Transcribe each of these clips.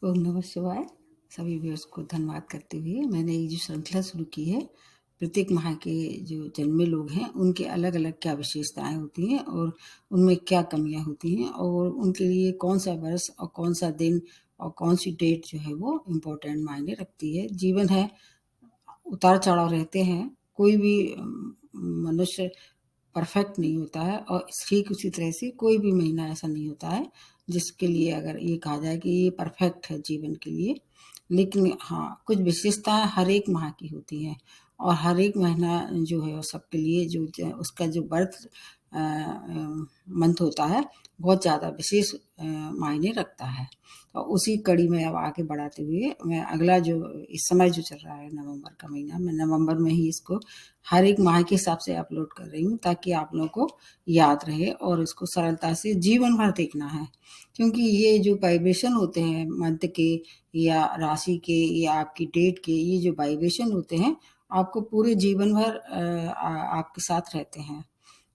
ओम नमः शिवाय। सभी व्यूअर्स को धन्यवाद करते हुए मैंने ये जो श्रृंखला शुरू की है, प्रत्येक माह के जो जन्मे लोग हैं उनके अलग-अलग क्या विशेषताएँ होती हैं और उनमें क्या कमियाँ होती हैं और उनके लिए कौन-सा वर्ष और कौन-सा दिन और कौन-सी डेट जो है वो इम्पोर्टेंट मायने रखती है। जीवन है, उतार-चढ़ाव रहते हैं, कोई भी मनुष्य परफेक्ट नहीं होता है और ठीक उसी तरह से कोई भी महीना ऐसा नहीं होता है, जिसके लिए अगर ये कहा जाए कि ये परफेक्ट है जीवन के लिए। लेकिन हाँ, कुछ विशेषताएँ हर एक माह की होती हैं और हर एक महीना जो है वो सबके लिए जो उसका जो बर्थ मंथ होता है, बहुत ज़्यादा विशेष मायने रखता है। और उसी कड़ी में अब आगे बढ़ाते हुए मैं अगला जो इस समय जो चल रहा है नवंबर का महीना, मैं नवंबर में ही इसको हर एक माह के हिसाब से अपलोड कर रही हूँ ताकि आप लोगों को याद रहे और इसको सरलता से जीवन भर देखना है। क्योंकि ये जो वाइब्रेशन होते हैं मंथ के या राशि के या आपकी डेट के, ये जो वाइब्रेशन होते हैं, आपको पूरे जीवन भर आपके साथ रहते हैं।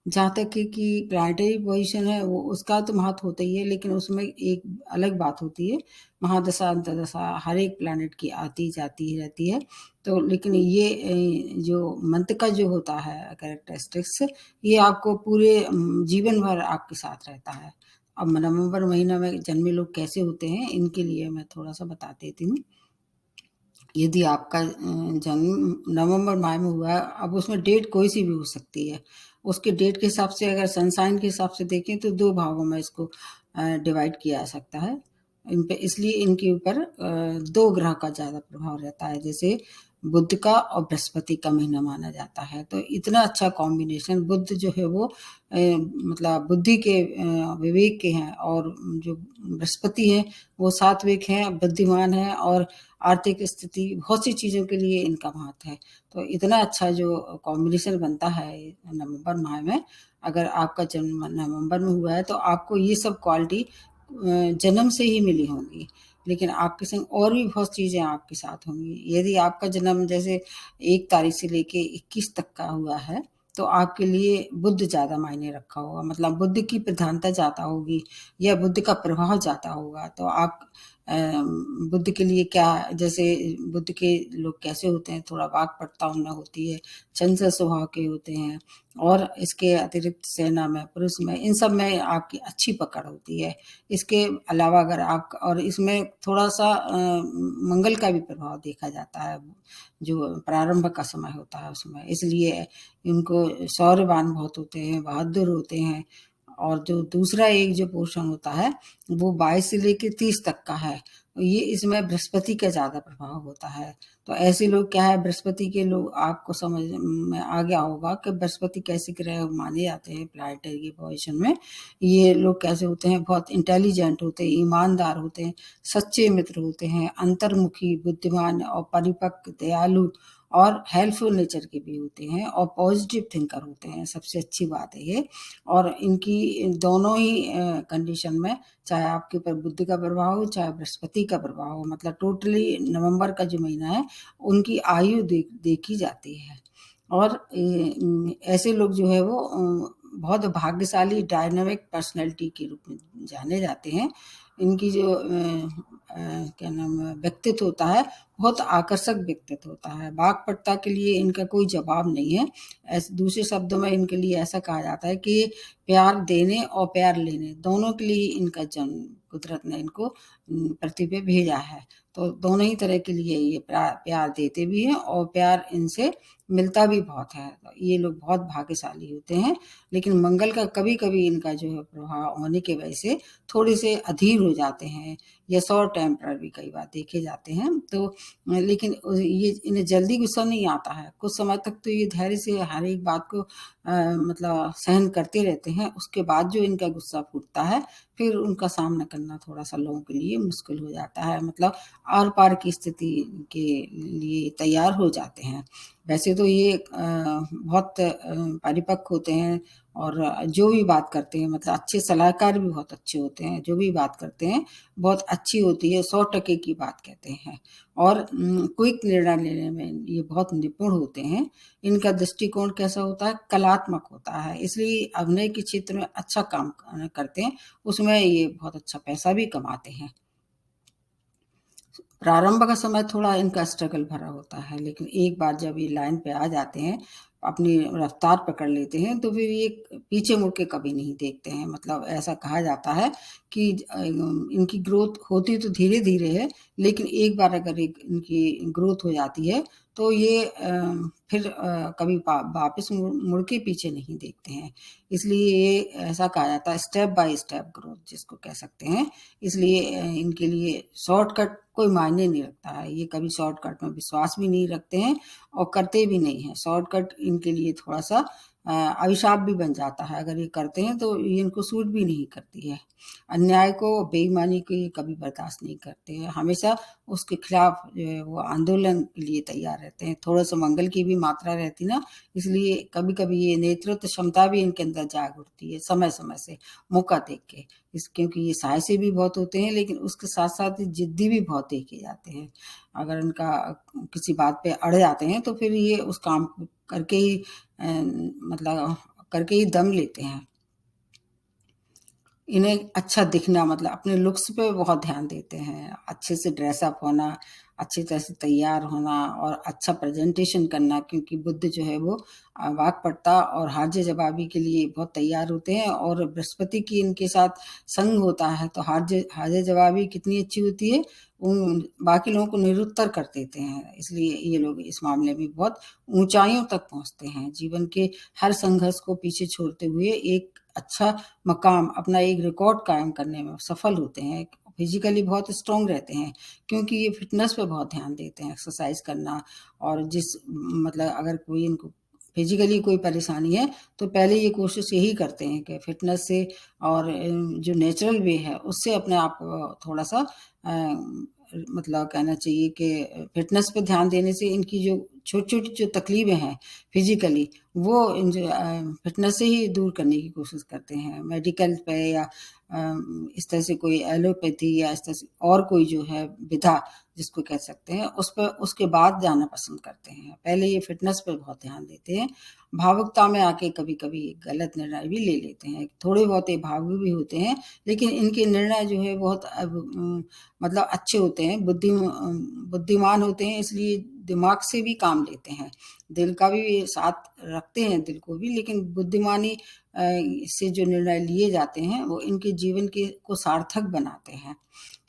जहाँ तक कि प्लानेटरी पोज़ीशन है वो उसका तो महत्व होता ही है, लेकिन उसमें एक अलग बात होती है, महादशा, अंतर्दशा हर एक प्लैनेट की आती-जाती रहती है। तो लेकिन ये जो मंथ का जो होता है कैरेक्टरिस्टिक्स, ये आपको पूरे जीवन भर आपके साथ रहता है। अब नवंबर महीना में जन्मे लोग कैसे होते हैं, इनके लिए मैं थोड़ा-सा बता देती हूँ। यदि आपका जन्म नवंबर माह में हुआ है, अब उसमें डेट कोई-सी भी हो सकती है। उसके डेट के हिसाब से अगर सन साइन के हिसाब से देखें तो 2 भागों में इसको डिवाइड किया जा सकता है। इन पे इसलिए इनके ऊपर 2 ग्रह का ज़्यादा प्रभाव रहता है, जैसे बुध का और बृहस्पति का महीना माना जाता है। तो इतना अच्छा कॉम्बिनेशन बुध जो है वो मतलब बुद्धि के विवेक के हैं और जो बृहस्पति हैं, वो सात्विक हैं, बुद्धिमान हैं और आर्थिक स्थिति बहुत सी चीज़ों के लिए इनका महत्व है। तो इतना अच्छा जो कॉम्बिनेशन बनता है नवंबर माह में, अगर आपका जन्म नवंबर में हुआ है तो आपको ये सब क्वालिटी जन्म से ही मिली होंगी। लेकिन आपके संग और भी बहुत चीज़ें आपके साथ होंगी। यदि आपका जन्म जैसे 1 तारीख से लेके 21 तक का हुआ है, तो आपके लिए बुध ज़्यादा मायने रखा होगा, मतलब बुध की प्रधानता ज़्यादा होगी या बुध का प्रभाव ज़्यादा होगा। तो आप बुध के लिए क्या, जैसे बुध के लोग कैसे होते हैं, थोड़ा वाक्पटुता उनमें होती है, चंचल स्वभाव के होते हैं और इसके अतिरिक्त सेना में, पुरुष में, इन सब में आपकी अच्छी पकड़ होती है। इसके अलावा अगर आप और इसमें थोड़ा-सा मंगल का भी प्रभाव देखा जाता है, जो प्रारंभ का समय होता है उसमें। इसलिए इनको शौर्यवान बहुत होते हैं, बहादुर होते हैं और जो दूसरा एक जो पोर्शन होता है, वो 22 से लेके 30 तक का है। ये इसमें बृहस्पति का ज़्यादा प्रभाव होता है। तो ऐसे लोग क्या है, बृहस्पति के लोग आपको समझ में आ गया होगा कि बृहस्पति कैसे ग्रह माने जाते हैं प्लैनेटरी की पोज़ीशन में। ये लोग कैसे होते हैं, बहुत इंटेलिजेंट होते हैं, ईमानदार होते हैं, सच्चे मित्र होते हैं, अंतर्मुखी, बुद्धिमान और परिपक्व, दयालु और हेल्पफुल नेचर के भी होते हैं और पॉजिटिव थिंकर होते हैं। सबसे अच्छी बात है ये। और इनकी दोनों ही कंडीशन में, चाहे आपके ऊपर बुध का प्रभाव हो, चाहे बृहस्पति का प्रभाव हो, मतलब टोटली नवंबर का जो महीना है, उनकी आयु देखी जाती है। और ऐसे लोग जो है वो बहुत भाग्यशाली डायनामिक पर्सनैलिटी के रूप में जाने जाते हैं। इनकी जो क्या नाम है, व्यक्तित्व होता है, बहुत आकर्षक व्यक्तित्व होता है। वाक्पटुता के लिए इनका कोई जवाब नहीं है। दूसरे शब्दों में इनके लिए ऐसा कहा जाता है कि प्यार देने और प्यार लेने दोनों के लिए इनका जन्म कुदरत ने इनको पृथ्वी पे भेजा है। तो दोनों ही तरह के लिए ये प्यार देते भी हैं और प्यार इनसे मिलता भी बहुत है। तो ये लोग बहुत भाग्यशाली होते हैं। लेकिन मंगल का कभी-कभी इनका जो है प्रभाव होने की वजह से थोड़े से अधीर हो जाते हैं या शॉर्ट टेम्पर भी कई बार देखे जाते हैं। तो लेकिन ये इन्हें जल्दी गुस्सा नहीं आता है। कुछ समय तक तो ये धैर्य से हर एक बात को मतलब सहन करते रहते हैं। उसके बाद जो इनका गुस्सा फूटता है, फिर उनका सामना करना थोड़ा-सा लोगों के लिए मुश्किल हो जाता है। मतलब आर-पार की स्थिति के लिए तैयार हो जाते हैं। वैसे तो ये बहुत परिपक्व होते हैं और जो भी बात करते हैं, मतलब अच्छे सलाहकार भी बहुत अच्छे होते हैं। जो भी बात करते हैं, बहुत अच्छी होती है, 100% की बात कहते हैं और क्विक निर्णय लेने में ये बहुत निपुण होते हैं। इनका दृष्टिकोण कैसा होता है? कलात्मक होता है, इसलिए अभिनय के क्षेत्र में अच्छा काम करते हैं, उसमें ये बहुत अच्छा पैसा भी कमाते हैं। प्रारंभ का समय थोड़ा इनका स्ट्रगल भरा होता है, लेकिन एक बार जब ये लाइन पे आ जाते हैं, अपनी रफ्तार पकड़ लेते हैं, तो फिर ये पीछे मुड़ के कभी नहीं देखते हैं। मतलब ऐसा कहा जाता है कि इनकी ग्रोथ होती तो धीरे-धीरे है, लेकिन एक बार अगर एक इनकी ग्रोथ हो जाती है, तो ये फिर कभी वापस मुड़ के पीछे नहीं देखते हैं। इसलिए ये ऐसा कहा जाता है स्टेप बाय स्टेप ग्रोथ जिसको कह सकते हैं। इसलिए इनके लिए शॉर्टकट कोई मायने नहीं रखता है। ये कभी शॉर्टकट में विश्वास भी नहीं रखते हैं और करते भी नहीं हैं। शॉर्टकट इनके लिए थोड़ा-सा अभिशाप भी बन जाता है। अगर ये करते हैं तो ये इनको सूट भी नहीं करती है। अन्याय को, बेईमानी को ये कभी बर्दाश्त नहीं करते हैं। हमेशा उसके खिलाफ जो है वो आंदोलन के लिए तैयार रहते हैं। थोड़ा-सा मंगल की भी मात्रा रहती ना, इसलिए कभी-कभी ये नेतृत्व क्षमता भी इनके अंदर जाग उठती है समय-समय से, मौका देख के। क्योंकि ये साहसी भी बहुत होते हैं, लेकिन उसके साथ-साथ जिद्दी भी बहुत देखे जाते हैं। अगर इनका किसी बात पे अड़ जाते हैं तो फिर ये उस काम को करके ही मतलब करके ही दम लेते हैं। इन्हें अच्छा दिखना, मतलब अपने लुक्स पे बहुत ध्यान देते हैं। अच्छे से ड्रेस अप होना, अच्छी तरह से तैयार होना और अच्छा प्रेज़ेंटेशन करना, क्योंकि बुध जो है वो वाक्पटुता और हाजिर-जवाबी के लिए बहुत तैयार होते हैं, और बृहस्पति की इनके साथ संग होता है तो हाजिर-जवाबी कितनी अच्छी होती है, बाकी लोगों को निरुत्तर कर देते हैं। इसलिए ये लोग इस मामले में बहुत ऊँचाइयों तक पहुँचते हैं। जीवन के हर संघर्ष को पीछे छोड़ते हुए एक अच्छा मकाम, अपना एक रिकॉर्ड कायम करने में सफल होते हैं। फिज़िकली बहुत स्ट्रॉन्ग रहते हैं, क्योंकि ये फ़िटनेस पे बहुत ध्यान देते हैं, एक्सरसाइज़ करना। और मतलब अगर कोई इनको फिज़िकली कोई परेशानी है, तो पहले ये कोशिश यही करते हैं कि फ़िटनेस से और जो नेचुरल वे है, उससे अपने आप को थोड़ा-सा मतलब कहना चाहिए कि फ़िटनेस पे ध्यान देने से इनकी जो छोटी-छोटी जो तकलीफ़ें हैं फिज़िकली, वो फ़िटनेस से ही दूर करने की कोशिश करते हैं। मेडिकल पे या इस तरह से कोई एलोपैथी या इस तरह से और कोई जो है विधा जिसको कह सकते हैं, उस पे उसके बाद जाना पसंद करते हैं। पहले ये फ़िटनेस पे बहुत ध्यान देते हैं। भावुकता में आके कभी-कभी गलत निर्णय भी ले लेते हैं। थोड़े बहुत ये भावुक भी होते हैं, लेकिन इनके निर्णय जो है बहुत मतलब अच्छे होते हैं, बुद्धिमान होते हैं, इसलिए दिमाग से भी काम लेते हैं। दिल का भी साथ रखते हैं, दिल को भी, लेकिन बुद्धिमानी से जो निर्णय लिए जाते हैं, वो इनके जीवन के को सार्थक बनाते हैं।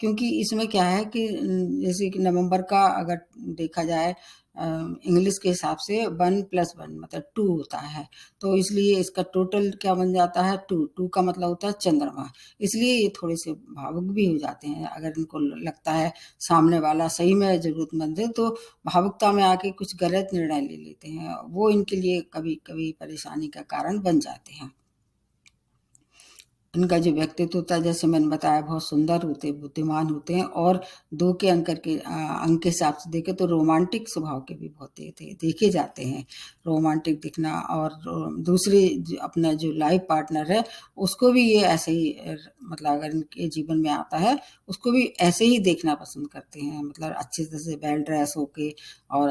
क्योंकि इसमें क्या है कि जैसे कि नवंबर का अगर देखा जाए इंग्लिश के हिसाब से 1 + 1 मतलब 2 होता है। तो इसलिए इसका टोटल क्या बन जाता है 2, 2 का मतलब होता है चंद्रमा। इसलिए ये थोड़े-से भावुक भी हो जाते हैं। अगर इनको लगता है सामने वाला सही में ज़रूरतमंद है, तो भावुकता में आके कुछ गलत निर्णय ले लेते हैं। वो इनके लिए कभी-कभी परेशानी का कारण बन जाते हैं। इनका जो व्यक्तित्व होता है, जैसे मैंने बताया, बहुत सुंदर होते हैं, बुद्धिमान होते हैं, और 2 के अंक के हिसाब से देखें तो रोमांटिक स्वभाव के भी बहुत देखे जाते हैं। रोमांटिक दिखना, और दूसरे अपना जो लाइफ पार्टनर है, उसको भी ये ऐसे ही मतलब अगर इनके जीवन में आता है, उसको भी ऐसे ही देखना पसंद करते हैं। मतलब अच्छी तरह से वेल ड्रेस होके, और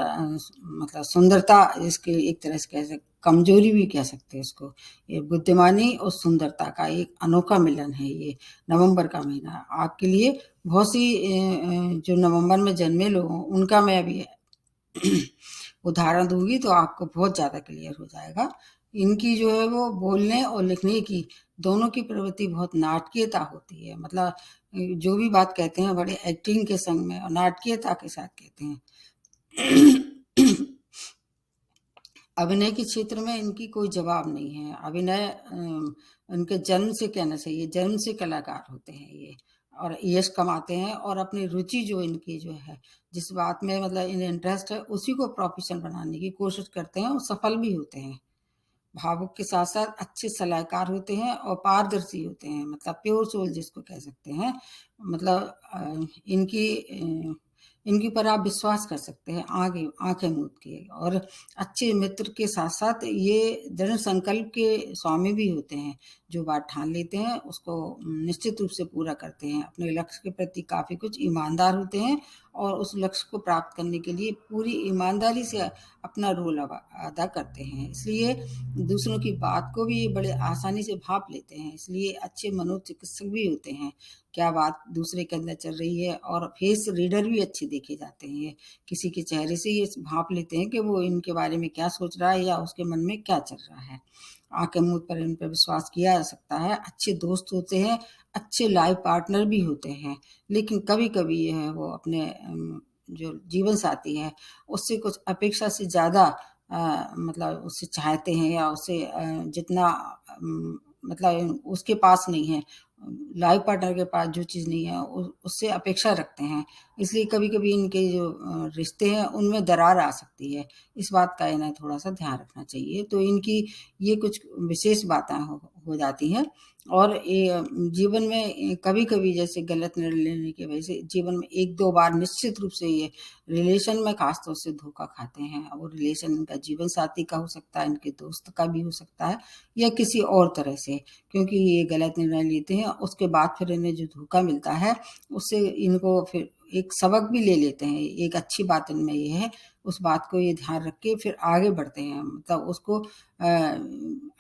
मतलब सुंदरता इसके एक तरह से कमजोरी भी कह सकते हैं इसको। ये बुद्धिमानी और सुंदरता का एक अनोखा मिलन है ये नवंबर का महीना। आपके लिए बहुत सी जो नवंबर में जन्मे लोग हों, उनका मैं अभी उदाहरण दूँगी तो आपको बहुत ज़्यादा क्लियर हो जाएगा। इनकी जो है वो बोलने और लिखने की दोनों की प्रवृत्ति बहुत नाटकीयता होती है। मतलब जो भी बात कहते हैं बड़े एक्टिंग के संग में और नाटकीयता के साथ कहते हैं। अभिनय के क्षेत्र में इनकी कोई जवाब नहीं है। अभिनय इनके जन्म से कहना चाहिए, जन्म से कलाकार होते हैं ये, और यश कमाते हैं, और अपनी रुचि जो इनकी जो है, जिस बात में मतलब इन्हें इंटरेस्ट है, उसी को प्रोफ़ेशन बनाने की कोशिश करते हैं और सफल भी होते हैं। भावुक के साथ-साथ अच्छे सलाहकार होते हैं और पारदर्शी होते हैं, मतलब प्योर सोल जिसको कह सकते हैं। मतलब इनके ऊपर आप विश्वास कर सकते हैं आगे आँखें मूंद के, और अच्छे मित्र के साथ-साथ ये दृढ़ संकल्प के स्वामी भी होते हैं। जो बात ठान लेते हैं उसको निश्चित रूप से पूरा करते हैं। अपने लक्ष्य के प्रति काफ़ी कुछ ईमानदार होते हैं, और उस लक्ष्य को प्राप्त करने के लिए पूरी ईमानदारी से अपना रोल अदा करते हैं। इसलिए दूसरों की बात को भी ये बड़े आसानी से भांप लेते हैं, इसलिए अच्छे मनोचिकित्सक भी होते हैं। क्या बात दूसरे के अंदर चल रही है, और फेस रीडर भी अच्छे देखे जाते हैं। किसी के चेहरे से ये भांप लेते हैं कि वो इनके बारे में क्या सोच रहा है या उसके मन में क्या चल रहा है। आंखें मूंद पर इन पर विश्वास किया जा सकता है। अच्छे दोस्त होते हैं, अच्छे लाइफ पार्टनर भी होते हैं, लेकिन कभी-कभी ये है वो अपने जो जीवन साथी है उससे कुछ अपेक्षा से ज़्यादा मतलब उससे चाहते हैं, या उससे जितना मतलब उसके पास नहीं है, लाइफ पार्टनर के पास जो चीज़ नहीं है उससे अपेक्षा रखते हैं। इसलिए कभी-कभी इनके जो रिश्ते हैं उनमें दरार आ सकती है। इस बात का इन्हें थोड़ा-सा ध्यान रखना चाहिए। तो इनकी ये कुछ विशेष बातें हो जाती हैं, और ये जीवन में कभी-कभी जैसे गलत निर्णय लेने की वजह से जीवन में 1-2 बार निश्चित रूप से ये रिलेशन में ख़ास तौर से धोखा खाते हैं। वो रिलेशन इनका जीवन साथी का हो सकता है, इनके दोस्त का भी हो सकता है, या किसी और तरह से, क्योंकि ये गलत निर्णय लेते हैं। उसके बाद फिर इन्हें जो धोखा मिलता है उससे इनको फिर एक सबक भी ले लेते हैं। एक अच्छी बात इनमें ये है, उस बात को ये ध्यान रख के फिर आगे बढ़ते हैं, मतलब उसको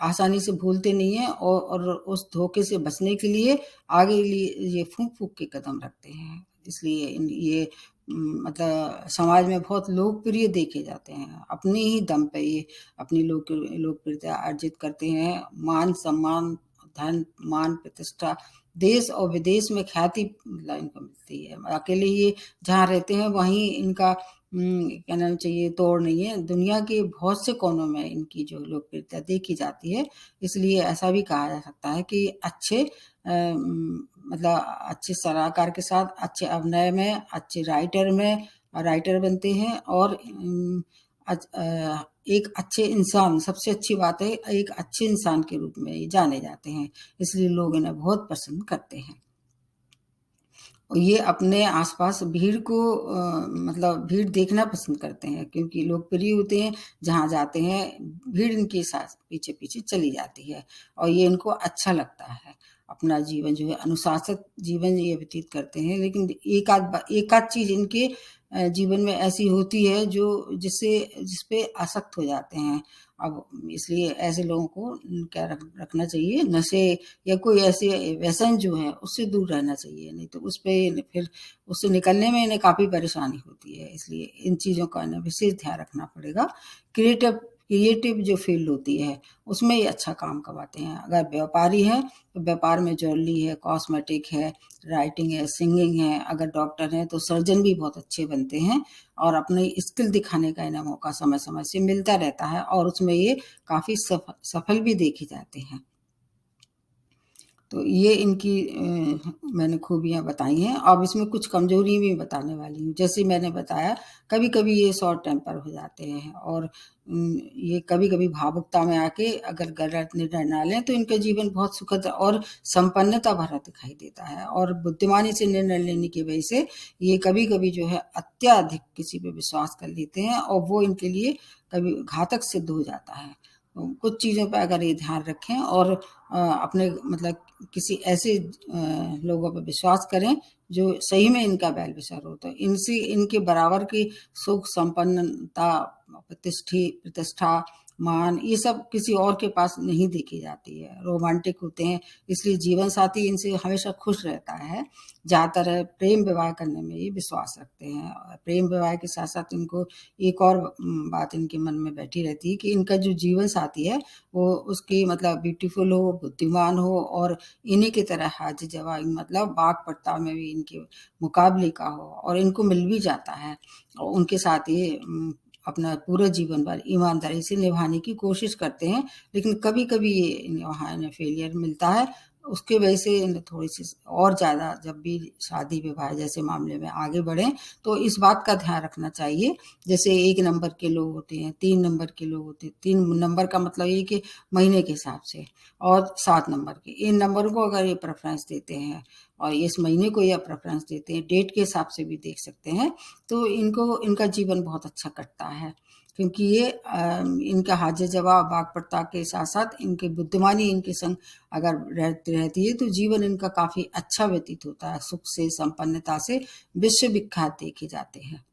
आसानी से भूलते नहीं हैं, और उस धोखे से बचने के लिए आगे लिए ये फूँक-फूँक के कदम रखते हैं। इसलिए ये मतलब समाज में बहुत लोकप्रिय देखे जाते हैं। अपने ही दम पे ये अपनी लोकप्रियता अर्जित करते हैं। मान-सम्मान, धन, मान, प्रतिष्ठा, देश और विदेश में ख्याति मतलब इनको मिलती है। अकेले ये जहाँ रहते हैं वहीं इनका क्या नाम चाहिए तोड़ नहीं है। दुनिया के बहुत से कोनों में इनकी जो लोकप्रियता देखी जाती है। इसलिए ऐसा भी कहा जा सकता है कि अच्छे मतलब अच्छे सलाहकार के साथ अच्छे अभिनय में, अच्छे राइटर बनते हैं, और एक अच्छे इंसान, सबसे अच्छी बात है एक अच्छे इंसान के रूप में ये जाने जाते हैं। इसलिए लोग इन्हें बहुत पसंद करते हैं। और ये अपने आस-पास भीड़ को मतलब भीड़ देखना पसंद करते हैं, क्योंकि लोकप्रिय होते हैं, जहाँ जाते हैं भीड़ इनके साथ पीछे-पीछे चली जाती है, और ये इनको अच्छा लगता है। अपना जीवन जो है अनुशासित जीवन ये व्यतीत करते हैं, लेकिन एक आध चीज़ इनके जीवन में ऐसी होती है जो जिस पे आसक्त हो जाते हैं। अब इसलिए ऐसे लोगों को क्या रखना चाहिए, नशे या कोई ऐसे व्यसन जो है उससे दूर रहना चाहिए, नहीं तो उसपे फिर उससे निकलने में इन्हें काफ़ी परेशानी होती है। इसलिए इन चीज़ों का इन्हें विशेष ध्यान रखना पड़ेगा। क्रिएटिव क्रिएटिव जो फ़ील्ड होती है उसमें ये अच्छा काम कमाते हैं। अगर व्यापारी हैं तो व्यापार में ज्वेलरी है, कॉस्मेटिक है, राइटिंग है, सिंगिंग है। अगर डॉक्टर हैं तो सर्जन भी बहुत अच्छे बनते हैं, और अपनी स्किल दिखाने का इन्हें मौका समय-समय से मिलता रहता है, और उसमें ये काफ़ी सफल भी देखे जाते हैं। तो ये इनकी मैंने खूबियाँ बताई हैं। अब इसमें कुछ कमज़ोरी भी बताने वाली हूँ। जैसे मैंने बताया, कभी-कभी ये शॉर्ट टेम्पर हो जाते हैं, और ये कभी-कभी भावुकता में आके अगर गलत निर्णय ना लें तो इनका जीवन बहुत सुखद और संपन्नता भरा दिखाई देता है। और बुद्धिमानी से निर्णय लेने की वजह से ये कभी-कभी जो है अत्यधिक किसी पे विश्वास कर लेते हैं, और वो इनके लिए कभी घातक सिद्ध हो जाता है। कुछ चीज़ों पे अगर ये ध्यान रखें, और अपने मतलब किसी ऐसे लोगों पे विश्वास करें जो सही में इनका वेल विशर हो, तो इनसे इनके बराबर की सुख, संपन्नता, प्रतिष्ठा, मान, ये सब किसी और के पास नहीं देखी जाती है। रोमांटिक होते हैं, इसलिए जीवन साथी इनसे हमेशा खुश रहता है। ज़्यादातर प्रेम विवाह करने में ये विश्वास रखते हैं, और प्रेम विवाह के साथ-साथ इनको एक और बात इनके मन में बैठी रहती है कि इनका जो जीवन साथी है वो उसकी मतलब ब्यूटीफुल हो, बुद्धिमान हो, और इन्हीं की तरह हाज़-ए-जवाब मतलब वाक्पटुता में भी इनके मुकाबले का हो, और इनको मिल भी जाता है। और उनके साथ ये अपना पूरा जीवन भर ईमानदारी से निभाने की कोशिश करते हैं, लेकिन कभी-कभी ये वहाँ इन्हें फेलियर मिलता है। उसकी वजह से इन्हें थोड़ी-सी और ज़्यादा जब भी शादी-विवाह जैसे मामले में आगे बढ़ें, तो इस बात का ध्यान रखना चाहिए। जैसे 1 नंबर के लोग होते हैं, 3 नंबर के लोग होते हैं। 3 नंबर का मतलब ये कि महीने के हिसाब से, और 7 नंबर के। इन नंबरों को अगर ये प्रेफ़रेंस देते हैं, और इस महीने को या प्रेफ़रेंस देते हैं, डेट के हिसाब से भी देख सकते हैं, तो इनका जीवन बहुत अच्छा कटता है। क्योंकि ये इनका हाज़-ए-जवाब, वाक्पटुता के साथ-साथ इनकी बुद्धिमानी इनके संग अगर रहती है, तो जीवन इनका काफ़ी अच्छा व्यतीत होता है। सुख से, संपन्नता से विश्व विख्यात देखे जाते हैं।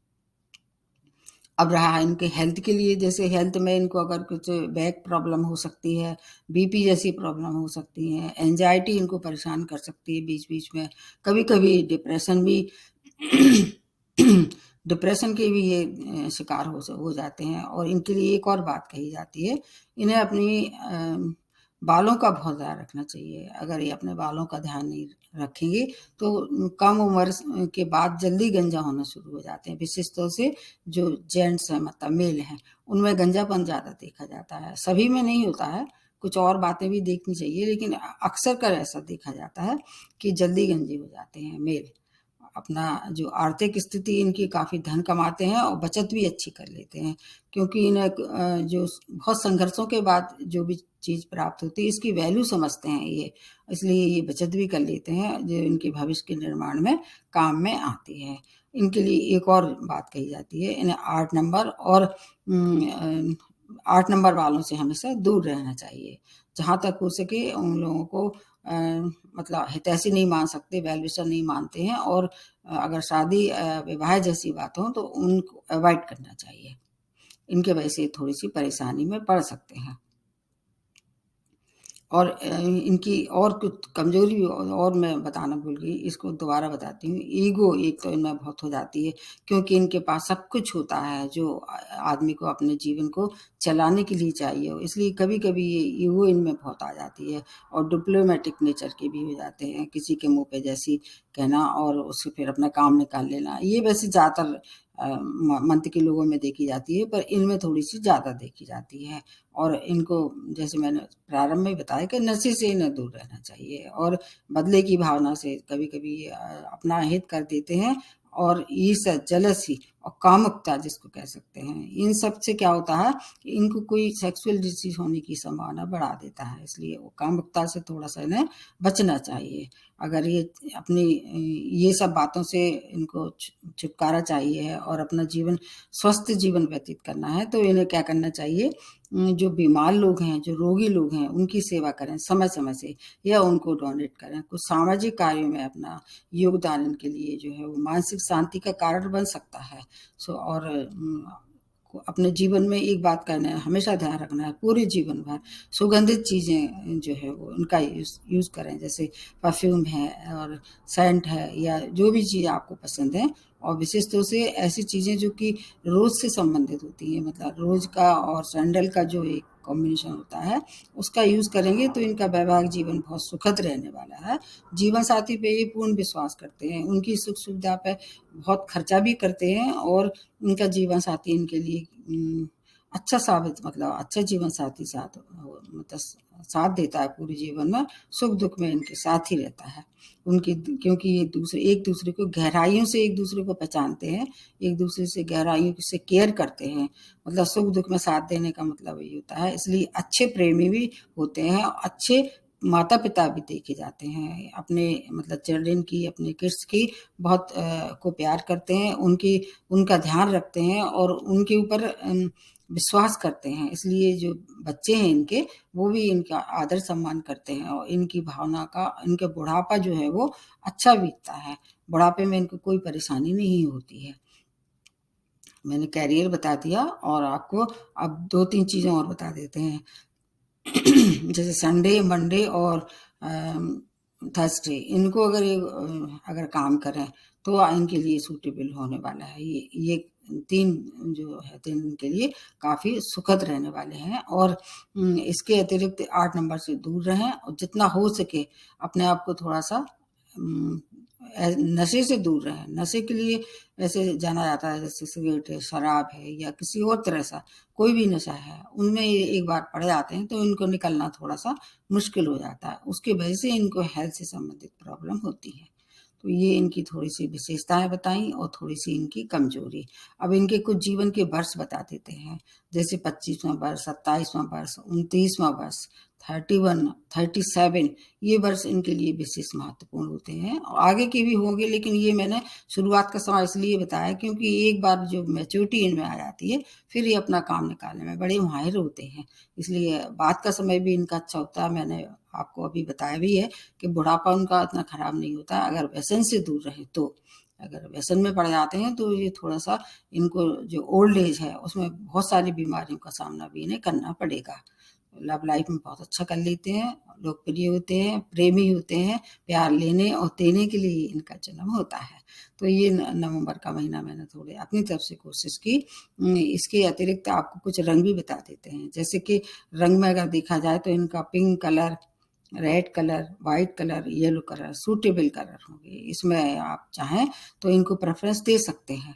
अब रहा है इनके हेल्थ के लिए, जैसे हेल्थ में इनको अगर कुछ बैक प्रॉब्लम हो सकती है, बीपी जैसी प्रॉब्लम हो सकती है, एंग्ज़ायटी इनको परेशान कर सकती है बीच-बीच में, कभी-कभी डिप्रेशन भी डिप्रेशन के भी ये शिकार हो जाते हैं। और इनके लिए एक और बात कही जाती है, इन्हें अपनी बालों का बहुत ध्यान रखना चाहिए। अगर ये अपने बालों का ध्यान नहीं रखेंगे, तो कम उम्र के बाद जल्दी गंजा होना शुरू हो जाते हैं। विशेष तौर से जो जेंट्स हैं, मतलब मेल हैं, उनमें गंजापन ज़्यादा देखा जाता है। सभी में नहीं होता है, कुछ और बातें भी देखनी चाहिए, लेकिन अक्सर कर ऐसा देखा जाता है कि जल्दी गंजे हो जाते हैं मेल। अपना जो आर्थिक स्थिति इनकी, काफ़ी धन कमाते हैं और बचत भी अच्छी कर लेते हैं, क्योंकि इन्हें जो बहुत संघर्षों के बाद जो भी चीज़ प्राप्त होती है, इसकी वैल्यू समझते हैं ये, इसलिए ये बचत भी कर लेते हैं, जो इनके भविष्य के निर्माण में काम में आती है। इनके लिए एक और बात कही जाती है, इन्हें 8 नंबर और 8 नंबर वालों से हमेशा दूर रहना चाहिए। जहाँ तक हो सके उन लोगों को मतलब हितैषी नहीं मान सकते, वेल विशर नहीं मानते हैं, और अगर शादी विवाह जैसी बात हो तो उनको अवॉइड करना चाहिए। इनकी वजह से थोड़ी-सी परेशानी में पड़ सकते हैं। और इनकी और कुछ कमज़ोरी और मैं बताना भूल गई, इसको दोबारा बताती हूँ। ईगो एक तो इनमें बहुत हो जाती है, क्योंकि इनके पास सब कुछ होता है जो आदमी को अपने जीवन को चलाने के लिए चाहिए हो, इसलिए कभी-कभी ये ईगो इनमें बहुत आ जाती है। और डिप्लोमैटिक नेचर के भी हो जाते हैं, किसी के मुँह पे जैसी कहना और उससे फिर अपना काम निकाल लेना। ये वैसे ज़्यादातर मंद के लोगों में देखी जाती है, पर इनमें थोड़ी-सी ज़्यादा देखी जाती है। और इनको, जैसे मैंने प्रारंभ में बताया, कि नशे से इन्हें दूर रहना चाहिए, और बदले की भावना से कभी-कभी अपना हित कर देते हैं, और ईर्ष्या, जेलसी और कामुकता जिसको कह सकते हैं, इन सब से क्या होता है कि इनको कोई सेक्सुअल डिसीज़ होने की संभावना बढ़ा देता है, इसलिए वो कामुकता से थोड़ा-सा इन्हें बचना चाहिए। अगर ये अपनी ये सब बातों से इनको छुटकारा चाहिए है और अपना जीवन, स्वस्थ जीवन व्यतीत करना है, तो इन्हें क्या करना चाहिए, जो बीमार लोग हैं, जो रोगी लोग हैं, उनकी सेवा करें समय-समय से, या उनको डोनेट करें। कुछ सामाजिक कार्यों में अपना योगदान इनके लिए जो है वो मानसिक शांति का कारण बन सकता है। और को अपने जीवन में एक बात करना है, हमेशा ध्यान रखना है, पूरे जीवन भर सुगंधित चीज़ें जो है वो उनका यूज़ करें, जैसे परफ्यूम है और सेंट है, या जो भी चीज़ आपको पसंद है, और विशेष तौर से ऐसी चीज़ें जो कि रोज़ से संबंधित होती हैं, मतलब रोज़ का और सैंडल का जो एक कॉम्बिनेशन होता है, उसका यूज़ करेंगे तो इनका वैवाहिक जीवन बहुत सुखद रहने वाला है। जीवन साथी पे ये पूर्ण विश्वास करते हैं, उनकी सुख-सुविधा पे बहुत खर्चा भी करते हैं, और उनका जीवन साथी इनके लिए अच्छा साबित, मतलब अच्छा जीवन साथी मतलब साथ देता है पूरे जीवन में, सुख-दुःख में इनके साथ ही रहता है। उनकी, क्योंकि ये एक-दूसरे को गहराइयों से एक-दूसरे को पहचानते हैं, एक-दूसरे से गहराइयों से केयर करते हैं, मतलब सुख-दुःख में साथ देने का मतलब यही होता है। इसलिए अच्छे प्रेमी भी होते हैं, अच्छे माता-पिता भी देखे जाते हैं। अपने मतलब चिल्ड्रन की, अपने किड्स की बहुत को प्यार करते हैं, उनका ध्यान रखते हैं, और उनके ऊपर विश्वास करते हैं। इसलिए जो बच्चे हैं इनके, वो भी इनका आदर सम्मान करते हैं, और इनकी भावना का, इनका बुढ़ापा जो है वो अच्छा बीतता है। बुढ़ापे में इनको कोई परेशानी नहीं होती है। मैंने करियर बता दिया, और आपको अब 2-3 चीज़ें और बता देते हैं। जैसे संडे, मंडे और थर्सडे, इनको अगर काम करें तो इनके लिए सूटेबल होने वाला है। ये 3 जो है 3 दिन के लिए काफ़ी सुखद रहने वाले हैं, और इसके अतिरिक्त 8 नंबर से दूर रहें, और जितना हो सके अपने आप को थोड़ा-सा उम, नशे से दूर रहें। नशे के लिए वैसे जाना जाता है, जैसे सिगरेट है, शराब है, या किसी और तरह सा कोई भी नशा है, उनमें ये एक बार पड़ जाते हैं तो इनको निकलना थोड़ा-सा मुश्किल हो जाता है। उसकी वजह से इनको हेल्थ से संबंधित प्रॉब्लम होती है। तो ये इनकी थोड़ी-सी विशेषताएँ बताई, और थोड़ी-सी इनकी कमज़ोरी। अब इनके कुछ जीवन के वर्ष बता देते हैं, जैसे 25वाँ वर्ष, 27वाँ वर्ष, 29वाँ वर्ष। 31, 37 ये वर्ष इनके लिए विशेष महत्वपूर्ण होते हैं। और आगे के भी होंगे, लेकिन ये मैंने शुरुआत का समय इसलिए बताया क्योंकि एक बार जो मैच्योरिटी इनमें आ जाती है, फिर ये अपना काम निकालने में बड़े माहिर होते हैं। इसलिए बाद का समय भी इनका अच्छा होता है। मैंने आपको अभी बताया भी है कि बुढ़ापा उनका इतना खराब नहीं होता अगर व्यसन से दूर रहे तो। अगर व्यसन में पड़ जाते हैं तो ये थोड़ा-सा इनको जो ओल्ड एज है उसमें बहुत सारी बीमारियों का सामना भी इन्हें करना पड़ेगा। लव लाइफ में बहुत अच्छा कर लेते हैं, लोकप्रिय होते हैं, प्रेमी होते हैं, प्यार लेने और देने के लिए इनका जन्म होता है। तो ये नवंबर का महीना मैंने थोड़े अपनी तरफ से कोशिश की। इसके अतिरिक्त आपको कुछ रंग भी बता देते हैं। जैसे कि रंग में अगर देखा जाए तो इनका pink colour, red colour, white colour, yellow colour suitable colour होंगे। इसमें आप चाहें तो इनको प्रेफ़रेंस दे सकते हैं।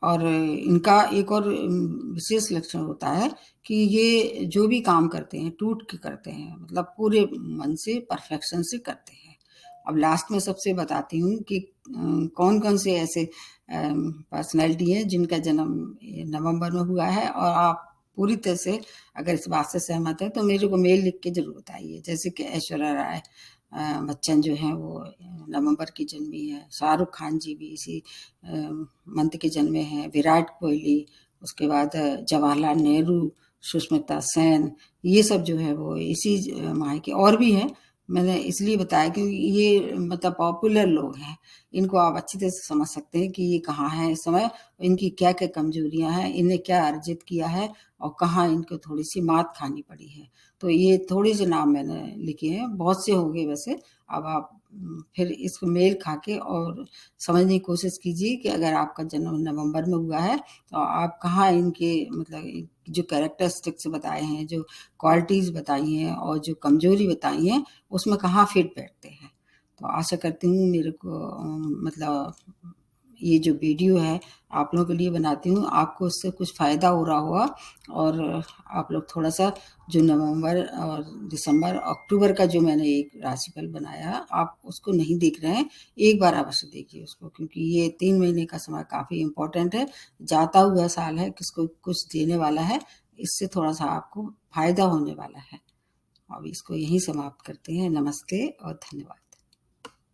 और इनका एक और विशेष लक्षण होता है कि ये जो भी काम करते हैं टूट के करते हैं, मतलब पूरे मन से परफेक्शन से करते हैं। अब लास्ट में सबसे बताती हूँ कि कौन-कौन से ऐसे पर्सनैलिटी हैं जिनका जन्म नवंबर में हुआ है, और आप पूरी तरह से अगर इस बात से सहमत हैं तो मेरे को मेल लिख के ज़रूर बताइए। जैसे कि ऐश्वर्या राय बच्चन जो हैं वो नवंबर की जन्मी है, शाहरुख खान जी भी इसी मंथ के जन्मे हैं, विराट कोहली, उसके बाद जवाहरलाल नेहरू, सुष्मिता सेन, ये सब जो है वो इसी माह के और भी हैं। मैंने इसलिए बताया क्योंकि ये मतलब पॉपुलर लोग हैं। इनको आप अच्छी तरह से समझ सकते हैं कि ये कहाँ हैं इस समय, इनकी क्या-क्या कमज़ोरियाँ हैं, इन्हें क्या अर्जित किया है और कहाँ इनको थोड़ी-सी मात खानी पड़ी है। तो ये थोड़े से नाम मैंने लिखे हैं, बहुत से होंगे वैसे। अब आप फिर इसको मेल खा के और समझने की कोशिश कीजिए कि अगर आपका जन्म नवंबर में हुआ है, तो आप कहाँ इनके मतलब जो कैरेक्टरिस्टिक्स बताए हैं, जो क्वालिटीज़ बताई हैं और जो कमज़ोरी बताई हैं, उसमें कहाँ फिट बैठते हैं। तो आशा करती हूँ मेरे को मतलब ये जो वीडियो है आप लोगों के लिए बनाती हूँ, आपको उससे कुछ फ़ायदा हो रहा होगा, और आप लोग थोड़ा-सा जो नवंबर और दिसंबर, अक्टूबर का जो मैंने एक राशिफल बनाया, आप उसको नहीं देख रहे हैं, एक बार अवश्य देखिए उसको, क्योंकि ये 3 महीने का समय काफ़ी इम्पोर्टेंट है। जाता हुआ साल है, किसको कुछ देने वाला है, इससे थोड़ा-सा आपको फ़ायदा होने वाला है। अब इसको यहीं समाप्त करते हैं। नमस्ते और धन्यवाद।